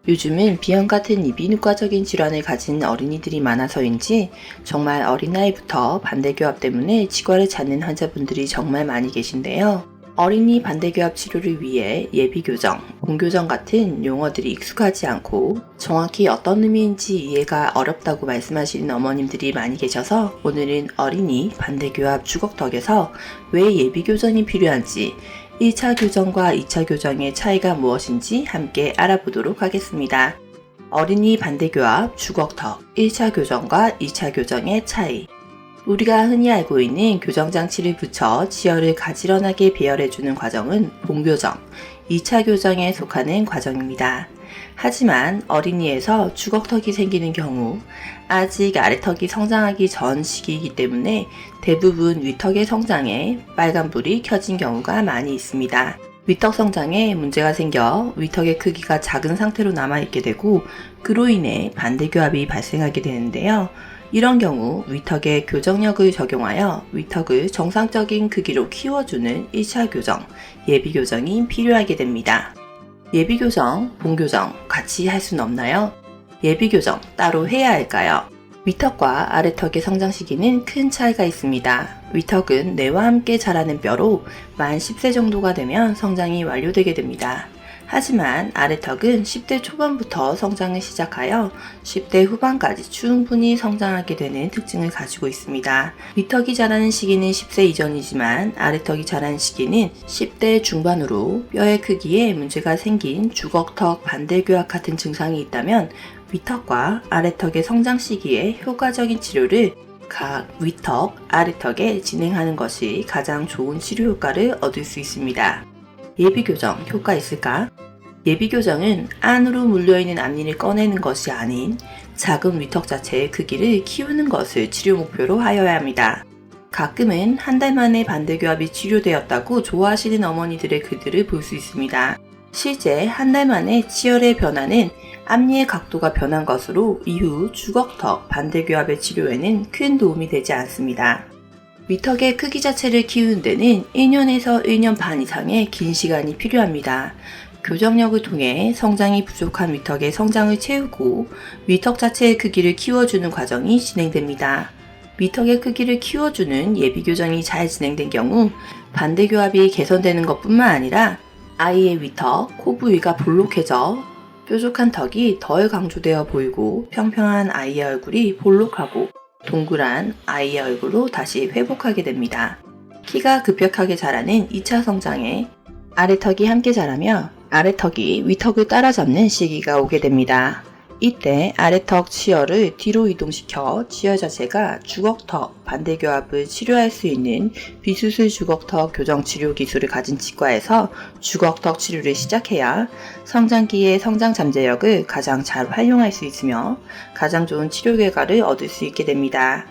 요즘은 비형 같은 이비인후과적인 질환을 가진 어린이들이 많아서인지 정말 어린 나이부터 반대교합 때문에 치과를 찾는 환자분들이 정말 많이 계신데요. 어린이 반대교합 치료를 위해 예비교정, 본교정 같은 용어들이 익숙하지 않고 정확히 어떤 의미인지 이해가 어렵다고 말씀하시는 어머님들이 많이 계셔서 오늘은 어린이 반대교합 주걱턱에서 왜 예비교정이 필요한지 1차 교정과 2차 교정의 차이가 무엇인지 함께 알아보도록 하겠습니다. 어린이 반대교합 주걱턱 1차 교정과 2차 교정의 차이. 우리가 흔히 알고 있는 교정장치를 붙여 치열을 가지런하게 배열해주는 과정은 본교정, 2차 교정에 속하는 과정입니다. 하지만 어린이에서 주걱턱이 생기는 경우 아직 아래턱이 성장하기 전 시기이기 때문에 대부분 위턱의 성장에 빨간불이 켜진 경우가 많이 있습니다. 위턱 성장에 문제가 생겨 위턱의 크기가 작은 상태로 남아있게 되고 그로 인해 반대교합이 발생하게 되는데요. 이런 경우 위턱에 교정력을 적용하여 위턱을 정상적인 크기로 키워주는 1차 교정, 예비교정이 필요하게 됩니다. 예비교정, 본교정 같이 할 수는 없나요? 예비교정 따로 해야 할까요? 위턱과 아래턱의 성장 시기는 큰 차이가 있습니다. 위턱은 뇌와 함께 자라는 뼈로 만 10세 정도가 되면 성장이 완료되게 됩니다. 하지만 아래턱은 10대 초반부터 성장을 시작하여 10대 후반까지 충분히 성장하게 되는 특징을 가지고 있습니다. 위턱이 자라는 시기는 10세 이전이지만 아래턱이 자라는 시기는 10대 중반으로 뼈의 크기에 문제가 생긴 주걱턱 반대교합 같은 증상이 있다면 위턱과 아래턱의 성장 시기에 효과적인 치료를 각 위턱, 아래턱에 진행하는 것이 가장 좋은 치료 효과를 얻을 수 있습니다. 예비교정 효과 있을까? 예비교정은 안으로 물려있는 앞니를 꺼내는 것이 아닌 작은 위턱 자체의 크기를 키우는 것을 치료 목표로 하여야 합니다. 가끔은 한 달 만에 반대교합이 치료되었다고 좋아하시는 어머니들의 글들을 볼 수 있습니다. 실제 한 달 만에 치열의 변화는 앞니의 각도가 변한 것으로 이후 주걱턱 반대교합의 치료에는 큰 도움이 되지 않습니다. 위턱의 크기 자체를 키우는 데는 1년에서 1년 반 이상의 긴 시간이 필요합니다. 교정력을 통해 성장이 부족한 위턱의 성장을 채우고 위턱 자체의 크기를 키워주는 과정이 진행됩니다. 위턱의 크기를 키워주는 예비교정이 잘 진행된 경우 반대교합이 개선되는 것뿐만 아니라 아이의 위턱, 코 부위가 볼록해져 뾰족한 턱이 덜 강조되어 보이고 평평한 아이의 얼굴이 볼록하고 동그란 아이의 얼굴로 다시 회복하게 됩니다. 키가 급격하게 자라는 2차 성장에 아래턱이 함께 자라며 아래턱이 위턱을 따라잡는 시기가 오게 됩니다. 이때 아래턱 치열을 뒤로 이동시켜 치열 자체가 주걱턱 반대교합을 치료할 수 있는 비수술 주걱턱 교정 치료 기술을 가진 치과에서 주걱턱 치료를 시작해야 성장기의 성장 잠재력을 가장 잘 활용할 수 있으며 가장 좋은 치료 결과를 얻을 수 있게 됩니다.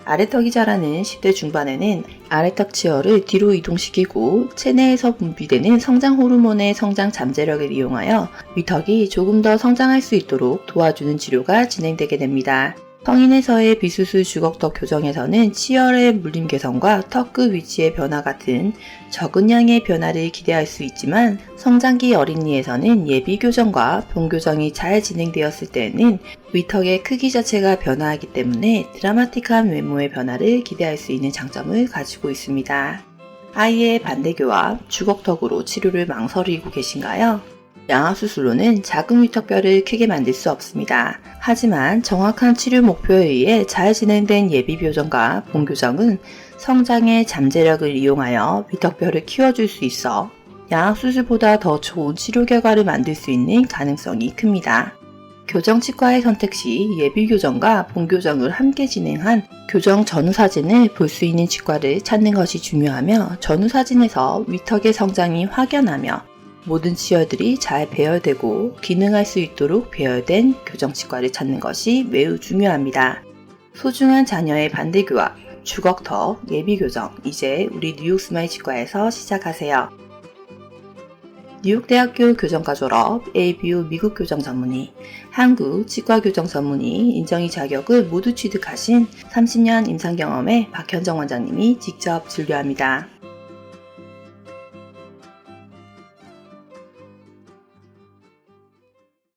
아래턱이 자라는 10대 중반에는 아래턱 치열을 뒤로 이동시키고 체내에서 분비되는 성장 호르몬의 성장 잠재력을 이용하여 위턱이 조금 더 성장할 수 있도록 도와주는 치료가 진행되게 됩니다. 성인에서의 비수술 주걱턱 교정에서는 치열의 물림 개선과 턱 끝 위치의 변화 같은 적은 양의 변화를 기대할 수 있지만 성장기 어린이에서는 예비교정과 본교정이 잘 진행되었을 때에는 위턱의 크기 자체가 변화하기 때문에 드라마틱한 외모의 변화를 기대할 수 있는 장점을 가지고 있습니다. 아이의 반대교합, 주걱턱으로 치료를 망설이고 계신가요? 양압수술로는 작은 위턱뼈를 크게 만들 수 없습니다. 하지만 정확한 치료 목표에 의해 잘 진행된 예비교정과 본교정은 성장의 잠재력을 이용하여 위턱뼈를 키워줄 수 있어 양압수술보다 더 좋은 치료 결과를 만들 수 있는 가능성이 큽니다. 교정치과의 선택 시 예비교정과 본교정을 함께 진행한 교정 전후사진을 볼 수 있는 치과를 찾는 것이 중요하며 전후사진에서 위턱의 성장이 확연하며 모든 치열들이 잘 배열되고 기능할 수 있도록 배열된 교정치과를 찾는 것이 매우 중요합니다. 소중한 자녀의 반대교합, 주걱턱, 예비교정, 이제 우리 뉴욕 스마일 치과에서 시작하세요. 뉴욕대학교 교정과 졸업, ABU 미국 교정 전문의, 한국 치과 교정 전문의 인정의 자격을 모두 취득하신 30년 임상 경험의 박현정 원장님이 직접 진료합니다.